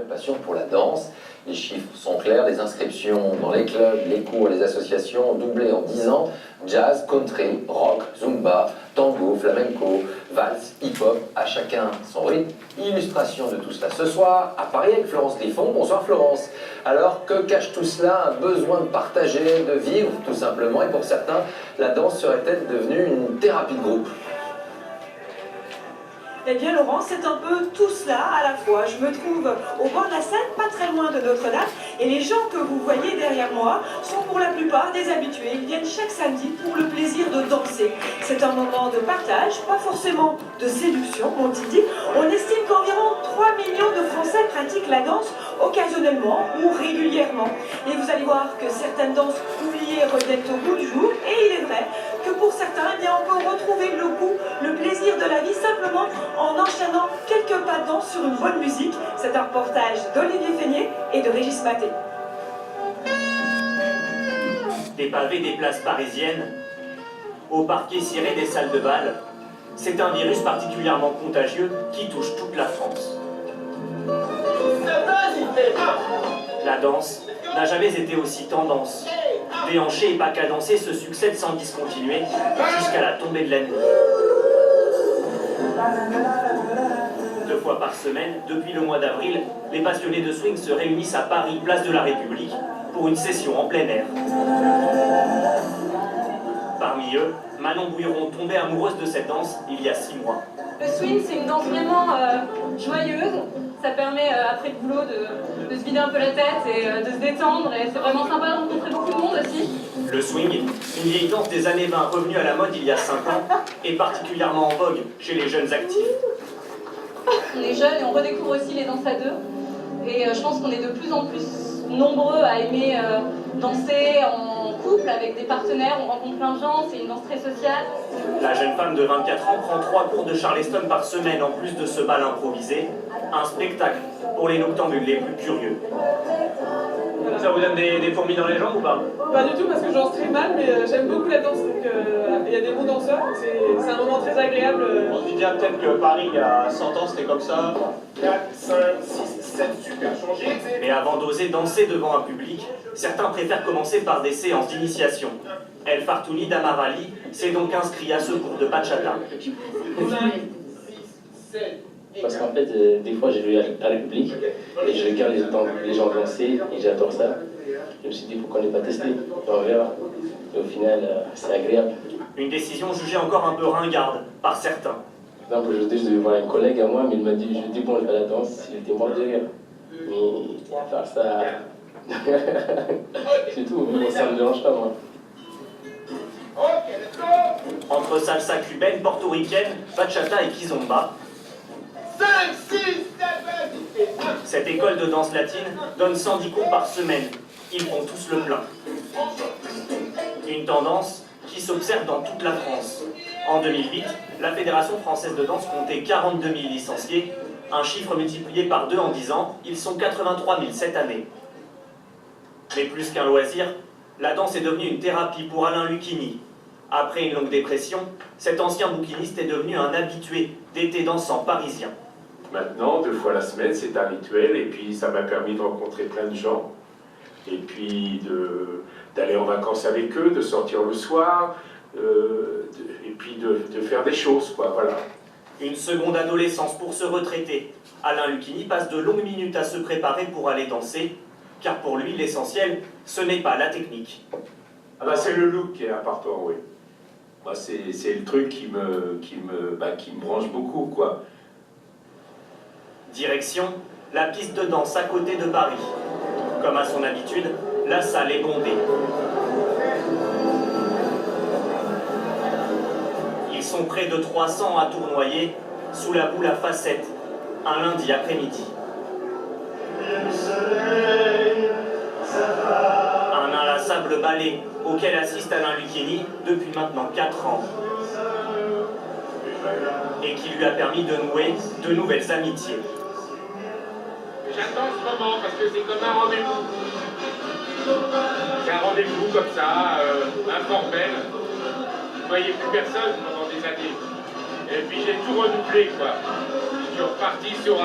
passion pour la danse. Les chiffres sont clairs, les inscriptions dans les clubs, les cours, les associations ont doublé en 10 ans. Jazz, country, rock, zumba, tango, flamenco, valse, hip-hop, à chacun son rythme. Illustration de tout cela ce soir à Paris avec Florence Griffon. Bonsoir Florence. Alors que cache tout cela? Un besoin de partager, de vivre tout simplement. Et pour certains, la danse serait-elle devenue une thérapie de groupe? Eh bien Laurent, c'est un peu tout cela à la fois. Je me trouve au bord de la Seine, pas très loin de Notre-Dame, et les gens que vous voyez derrière moi sont pour la plupart des habitués. Ils viennent chaque samedi pour le plaisir de danser. C'est un moment de partage, pas forcément de séduction, m'ont-ils dit. On estime qu'environ 3 millions de Français pratiquent la danse occasionnellement ou régulièrement. Et vous allez voir que certaines danses oubliées reviennent au goût du jour, et il est vrai que pour certains, eh bien, on peut retrouver le goût, le plaisir de la vie simplement en enchaînant quelques pas de danse sur une bonne musique. C'est un reportage d'Olivier Feignet et de Régis Maté. Des pavés des places parisiennes, au parquet ciré des salles de bal, c'est un virus particulièrement contagieux qui touche toute la France. La danse n'a jamais été aussi tendance. Déhanchés et pas cadencés se succèdent sans discontinuer jusqu'à la tombée de la nuit. 2 fois par semaine, depuis le mois d'avril, les passionnés de swing se réunissent à Paris, place de la République, pour une session en plein air. Parmi eux, Manon Bouilleron, tombée amoureuse de cette danse il y a 6 mois. Le swing, c'est une danse vraiment joyeuse. Ça permet, après le boulot, de se vider un peu la tête et de se détendre. Et c'est vraiment sympa de rencontrer beaucoup de monde aussi. Le swing, une vieille danse des années 20 revenue à la mode il y a 5 ans, est particulièrement en vogue chez les jeunes actifs. On est jeunes et on redécouvre aussi les danses à deux. Et je pense qu'on est de plus en plus nombreux à aimer danser en couple avec des partenaires. On rencontre plein de gens, c'est une danse très sociale. La jeune femme de 24 ans prend 3 cours de Charleston par semaine en plus de ce bal improvisé. Un spectacle pour les noctambules les plus curieux. Ça vous donne des fourmis dans les jambes ou pas? Pas du tout parce que je danse très mal, mais j'aime beaucoup la danse, donc il y a des bons danseurs, c'est un moment très agréable. On se dit bien peut-être que Paris, il y a 100 ans, c'était comme ça. 4, 5, 6, 7, super changé. Mais avant d'oser danser devant un public, certains préfèrent commencer par des séances d'initiation. El Fartouni d'Amarali s'est donc inscrit à ce cours de bachata. 5, 6, 7. Parce qu'en fait, des fois, j'ai vu à la République et je regarde les gens danser et j'adore ça. Je me suis dit, pourquoi ne pas tester? On verra. Et au final, c'est agréable. Une décision jugée encore un peu ringarde par certains. Par exemple, aujourd'hui, je devais voir un collègue à moi, mais il m'a dit, je dis bon, je fais la danse, il était mort de rire. Mais faire ça, c'est tout, mais ça ne me dérange pas, moi. Entre salsa cubaine, portoricaine, bachata et kizomba, 5, 6, 7, 8. cette école de danse latine donne 110 cours par semaine. Ils font tous le plein. Une tendance qui s'observe dans toute la France. En 2008, la Fédération française de danse comptait 42 000 licenciés, un chiffre multiplié par 2 en 10 ans, ils sont 83 000 cette année. Mais plus qu'un loisir, la danse est devenue une thérapie pour Alain Lucchini. Après une longue dépression, cet ancien bouquiniste est devenu un habitué d'été dansant parisien. Maintenant, 2 fois la semaine, c'est un rituel, et puis ça m'a permis de rencontrer plein de gens, et puis d'aller en vacances avec eux, de sortir le soir, et puis de faire des choses, quoi, voilà. Une seconde adolescence pour se retraiter. Alain Lucchini passe de longues minutes à se préparer pour aller danser, car pour lui, l'essentiel, ce n'est pas la technique. Ah bah c'est le look qui est important, oui. Moi, c'est le truc qui me branche beaucoup, quoi. Direction, la piste de danse à côté de Paris. Comme à son habitude, la salle est bondée. Ils sont près de 300 à tournoyer sous la boule à facettes, un lundi après-midi. Un inlassable ballet auquel assiste Alain Lucchini depuis maintenant 4 ans. Et qui lui a permis de nouer de nouvelles amitiés. J'attends ce moment parce que c'est comme un rendez-vous. C'est un rendez-vous comme ça, informel. Je voyais plus personne pendant des années. Et puis j'ai tout renouvelé, quoi. Je suis reparti sur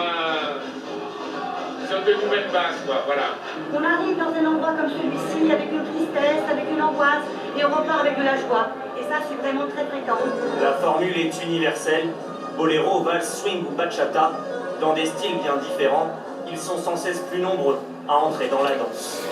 sur de nouvelles bases, quoi, voilà. On arrive dans un endroit comme celui-ci avec une tristesse, avec une angoisse, et on repart avec de la joie. Et ça, c'est vraiment très fréquent. La formule est universelle. Boléro, valse, swing ou bachata, dans des styles bien différents, ils sont sans cesse plus nombreux à entrer dans la danse.